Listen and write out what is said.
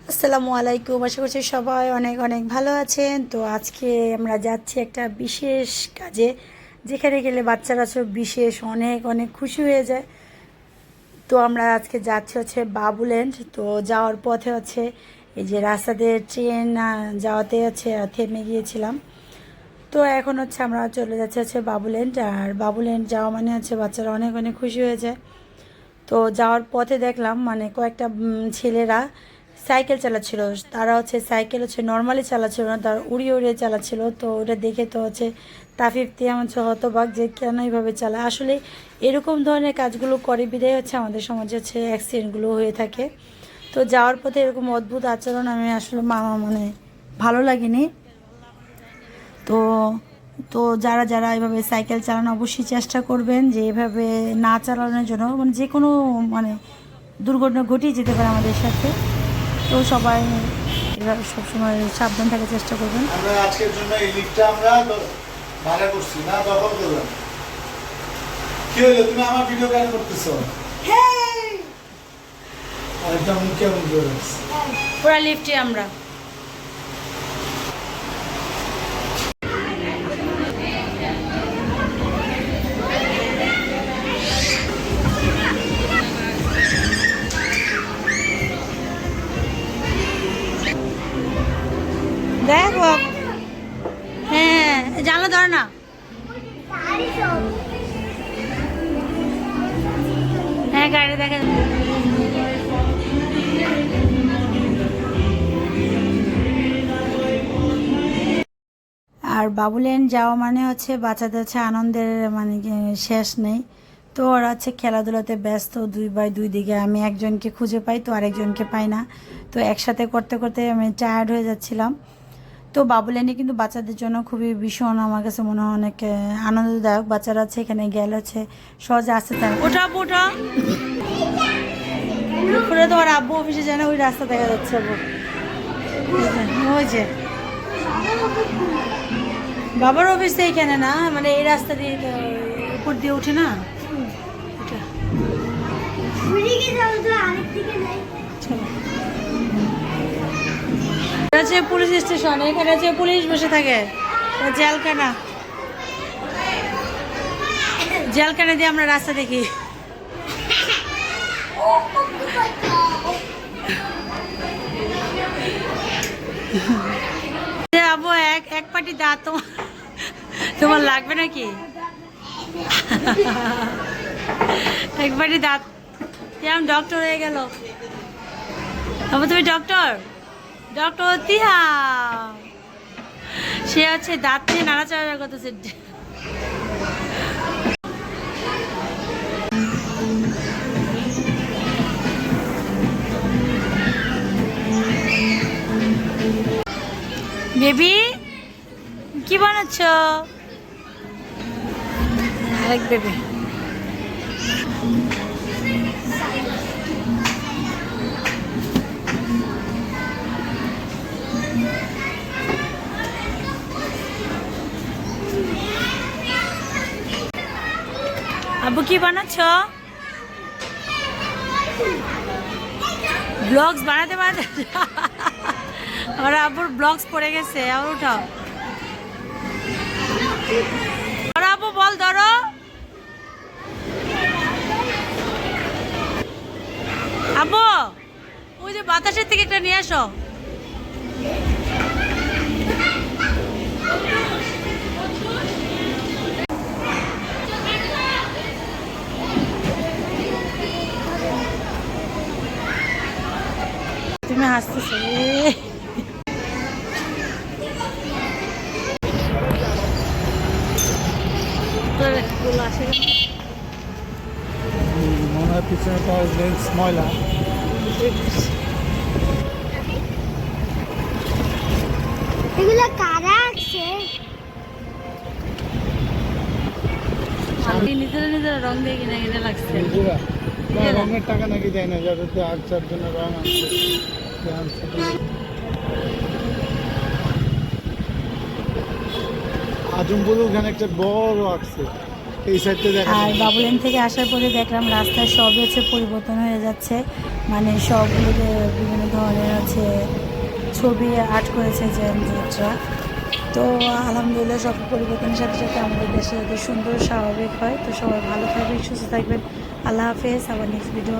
আসসালামু আলাইকুম। আশা করছি সবাই অনেক অনেক ভালো আছেন। তো আজকে আমরা যাচ্ছি একটা বিশেষ কাজে, যেখানে গেলে বাচ্চারা সব বিশেষ অনেক অনেক খুশি হয়ে যায়। তো আমরা আজকে যাচ্ছি বাবুল্যান্ড। তো যাওয়ার পথে এই যে রাস্তাতে ট্রেন যাওয়াতে থেমে গিয়েছিলাম। তো এখন আমরা চলে যাচ্ছি বাবুল্যান্ড। আর বাবুল্যান্ড যাওয়া মানে বাচ্চারা অনেক অনেক খুশি হয়ে যায়। তো যাওয়ার পথে দেখলাম কয়েকটা ছেলেরা সাইকেল চালাচ্ছিল। তারা সাইকেল নর্মালি চালাচ্ছিল না, তারা উড়িয়ে উড়িয়ে চালাচ্ছিল। তো ওটা দেখে তো তাফিফ তিয়াম হতবাক যে কেন এইভাবে চালায়। আসলে এরকম ধরনের কাজগুলো করে বিদায় আমাদের সমাজে অ্যাক্সিডেন্টগুলো হয়ে থাকে। তো যাওয়ার পথে এরকম অদ্ভুত আচরণ আমি আসলে ভালো লাগেনি। তো তো যারা যারা এভাবে সাইকেল চালানো অবশ্যই চেষ্টা করবেন যে এভাবে না চালানোর জন্য, যে কোনো দুর্ঘটনা ঘটেই যেতে পারে আমাদের সাথে। তো সবাই এভাবে সবসময় সাবধান থাকার চেষ্টা করবেন। আমরা আজকের জন্য এই লিফটটা আমরা ভাড়া করছি না, দখল করলাম। কি হলো, তুমি আমার ভিডিও কেন করতেছো? আরেকটা মুখে মুখে পুরা লিফটে আমরা দেখো। হ্যাঁ, জানলা ধরে না। হ্যাঁ, গাড়ি দেখা আর বাবুল্যান্ড যাওয়া মানে বাচ্চাদের আনন্দের শেষ নেই। তো ওরা খেলাধুলাতে ব্যস্ত, দুই বাই দুই দিকে। আমি একজনকে খুঁজে পাই তো আরেকজনকে পাই না। তো একসাথে করতে করতে আমি টায়ার্ড হয়ে যাচ্ছিলাম। তো বাবুল্যান্ডে কিন্তু বাচ্চাদের জন্য খুবই ভীষণ আমার কাছে মনে হয় অনেক আনন্দদায়ক। বাচ্চারা এখানে গেলে সহজে আসতে চায়। ওটা ওটা দুপুরে তোমার আব্বু অফিসে যায় না, ওই রাস্তা দেখা যাচ্ছে। ওই যে বাবার অফিস এইখানে না, এই রাস্তা দিয়ে উপর দিয়ে উঠে না। পুলিশ স্টেশন, এখানে পুলিশ বসে থাকে। জেলখানা, জেলখানা দিয়ে আমরা রাস্তা দেখি। আবু এক পাটি দাঁত তোমার লাগবে নাকি? এক পাটি দাঁত ডক্টর হয়ে গেল। আবু তুমি ডক্টর? ডক্টর তিহা সে দাঁত নিয়ে নাড়াচাড়া করতেছে। বেবি কি বানাচ্ছ? আরেক বেবি। আব্বু কি বানাচ্ছ? ব্লগস বানাতে বানাতে আমার আব্বুর ব্লগস পড়ে গেছে। আর উঠাও আব্বু, বল ধরো। আব্বু ওই যে বাতাসের থেকে একটা নিয়ে আসো। তুমি হাসতেছো। মনে হয় পিছনে লেন্স ময়লা। এগুলো কারা আছে? নিজেরা নিজেরা রং দিয়ে কিনা কিনা লাগছে। রঙের টাকা নাকি দেয় না, যাতে আর্চার জন্য রং আনছে। আজমপুর ওখানে একটা বড় আছে, এই সাইডে দেখা। আর বাবুল্যান্ড থেকে আসার পরে দেখলাম রাস্তায় সবই পরিবর্তন হয়ে যাচ্ছে। সবগুলোতে বিভিন্ন ধরনের হচ্ছে ছবি আর্ট করেছে জেনজিরা। তো আলহামদুলিল্লাহ সব পরিবর্তনের সাথে সাথে আমাদের দেশে যাতে সুন্দর স্বাভাবিক হয়। তো সবাই ভালো থাকবেন, সুস্থ থাকবেন। আল্লাহ হাফেজ। আবার নেক্সট ভিডিও